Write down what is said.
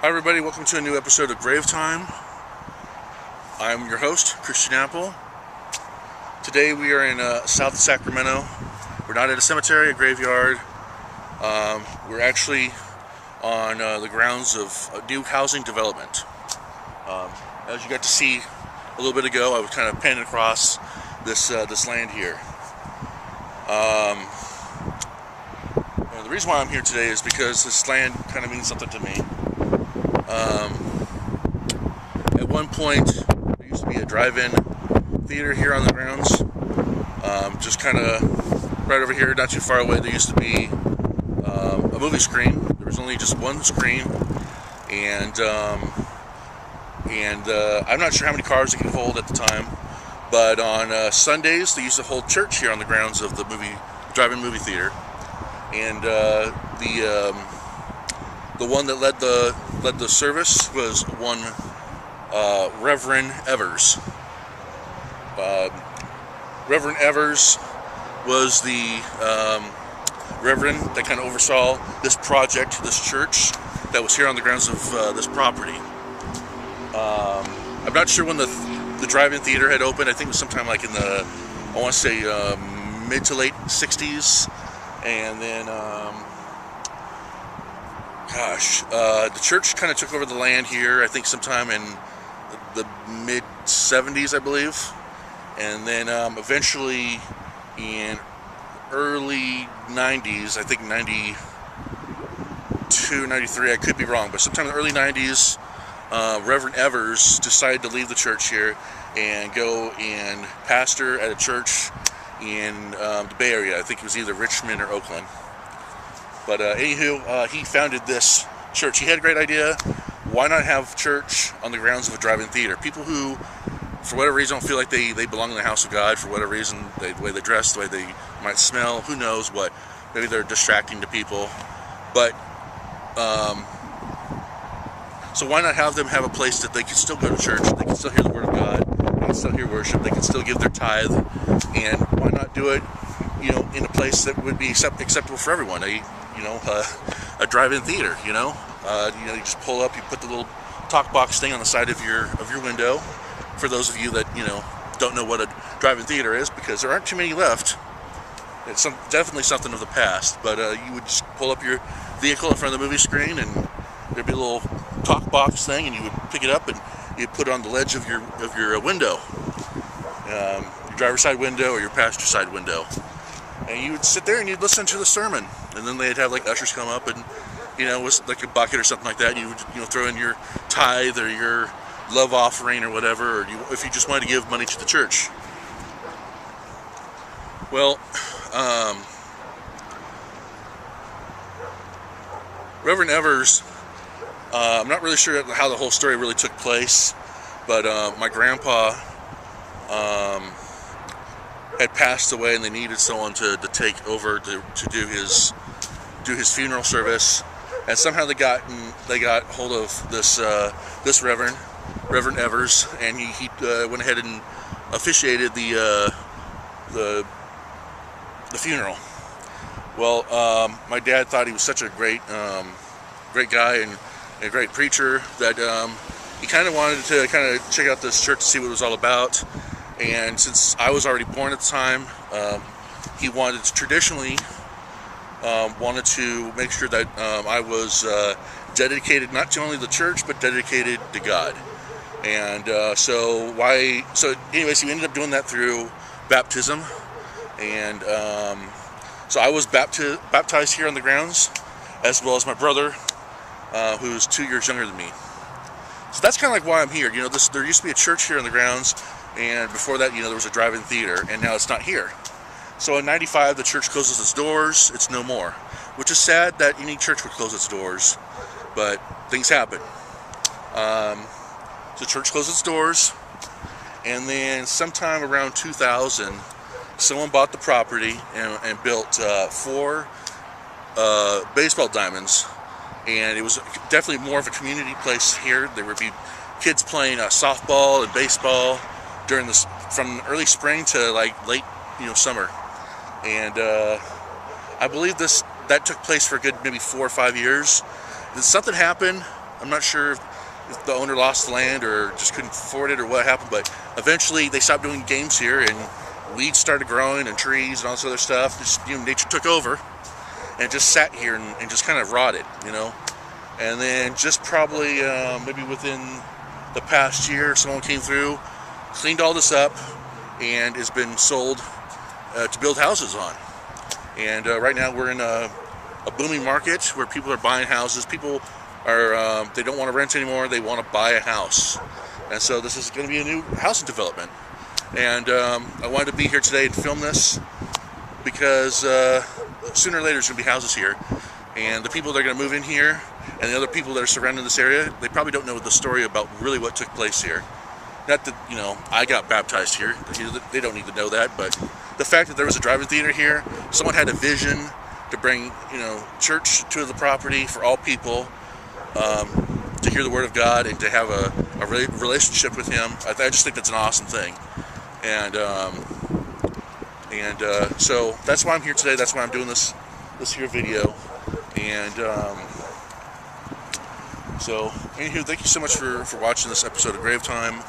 Hi everybody, welcome to a new episode of Grave Time. I'm your host, Christian Apple. Today we are in south of Sacramento. We're not at a cemetery, a graveyard. We're actually on the grounds of a new housing development. As you got to see a little bit ago, I was kind of panning across this land here. The reason why I'm here today is because this land kind of means something to me. At one point, there used to be a drive-in theater here on the grounds. Just kind of right over here, not too far away, there used to be a movie screen. There was only just one screen, and I'm not sure how many cars it could hold at the time. But on Sundays, they used to hold church here on the grounds of the drive-in movie theater, and the one that led the service was one Reverend Evers. Reverend Evers was the reverend that kind of oversaw this project, this church that was here on the grounds of this property. I'm not sure when the drive-in theater had opened. I think it was sometime like in the, I want to say mid to late 60s, and then the church kind of took over the land here, I think sometime in the mid 70s, I believe. And then eventually in early 90s, I think 92, 93, I could be wrong, but sometime in the early 90s, Reverend Evers decided to leave the church here and go and pastor at a church in the Bay Area. I think it was either Richmond or Oakland. But anywho, he founded this church. He had a great idea. Why not have church on the grounds of a drive-in theater? People who, for whatever reason, don't feel like they belong in the house of God, for whatever reason, the way they dress, the way they might smell, who knows what. Maybe they're distracting to people. But, so why not have them have a place that they can still go to church, they can still hear the Word of God, they can still hear worship, they can still give their tithe, and why not do it, in a place that would be acceptable for everyone, a drive-in theater, you just pull up, you put the little talk box thing on the side of your window. For those of you that, don't know what a drive-in theater is, because there aren't too many left. It's definitely something of the past, but you would just pull up your vehicle in front of the movie screen, and there'd be a little talk box thing, and you would pick it up and you'd put it on the ledge of your window, your driver's side window or your passenger side window, and you would sit there and you'd listen to the sermon, and then they'd have like ushers come up and with like a bucket or something like that, and you would throw in your tithe or your love offering or whatever, or if you just wanted to give money to the church. Well, Reverend Evers, I'm not really sure how the whole story really took place, but my grandpa had passed away, and they needed someone to take over to do his funeral service, and somehow they got hold of this Reverend Evers, and he went ahead and officiated the funeral. Well, my dad thought he was such a great guy and a great preacher that he kind of wanted to check out this church to see what it was all about. And since I was already born at the time, he wanted to make sure that I was dedicated not to only the church, but dedicated to God. And so anyways, he ended up doing that through baptism. And so I was baptized here on the grounds, as well as my brother, who's 2 years younger than me. So that's kind of like why I'm here. There used to be a church here on the grounds, and before that, there was a drive-in theater, and now it's not here. So in '95, the church closes its doors. It's no more, which is sad that any church would close its doors, but things happen. The church closed its doors, and then sometime around 2000, someone bought the property and built 4 baseball diamonds, and it was definitely more of a community place here. There would be kids playing softball and baseball from early spring to like late summer, and I believe that took place for a good maybe 4 or 5 years. Then something happened I'm not sure if the owner lost the land or just couldn't afford it or what happened, but eventually they stopped doing games here, and weeds started growing and trees and all this other stuff. Just, nature took over and it just sat here and just kind of rotted, And then just probably maybe within the past year, someone came through, cleaned all this up, and has been sold to build houses on. And right now we're in a booming market where people are buying houses. People are they don't want to rent anymore. They want to buy a house, and so this is going to be a new housing development. And I wanted to be here today and film this because sooner or later there's going to be houses here, and the people that are going to move in here and the other people that are surrounding this area, they probably don't know the story about really what took place here. Not that, I got baptized here. They don't need to know that, but the fact that there was a drive-in theater here, someone had a vision to bring, church to the property for all people, to hear the Word of God and to have a relationship with Him. I just think that's an awesome thing. And so that's why I'm here today. That's why I'm doing this here video. And so, anywho, thank you so much for watching this episode of Grave Time.